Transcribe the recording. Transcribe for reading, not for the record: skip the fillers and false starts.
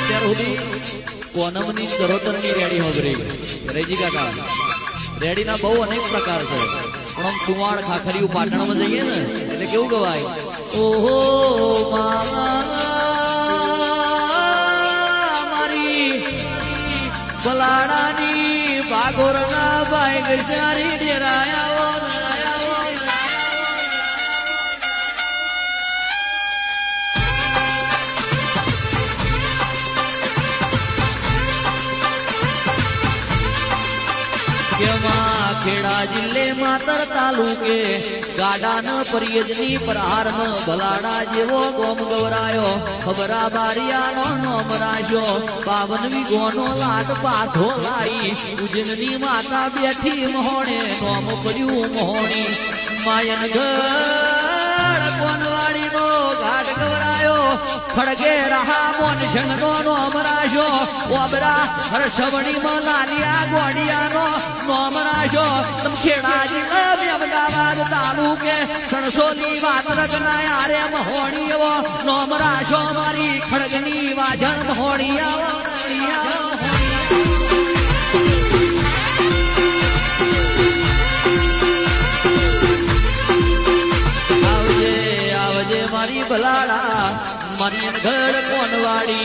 અત્યાર સુધી કોનમની ચરોતરની રેડી હોબરી રેજી કાકા રેડીના બહુ અનેક પ્રકાર છે પણ આમ ચુવાડ ખાખરીયું પાટણમાં જઈએ ને એટલે કેવું ગવાય ઓહો મારી બલાડાની ભાગોરના ભાઈ ગસારી ડેરાયા खेड़ा जिले मातर तालुके गाडान परियजनी प्रहार में भलाड़ा जेवो गोम गवरायो खबरा बारिया नो नोम राजो 52 वीघोनो लाट पाछो लाई उजननी माता बैठी मोहणे नोम पड्यू मोहणी मायन घर कोनवाड़ी नो घाट गवरायो खड़गे रहा मोन झंगनो नोम राजो ओबरा हर्षवणी में लालिया गोडिया नो नोम राजो तम खेड़ा जिले में अमदावाद तालुके सणसोली वातरक ना यारे मोहणी वो नोम राजो मारी खड़गनी वाजन मोहणी आवो आवजे मारी बलाड़ा मारी घर कोनवाड़ी।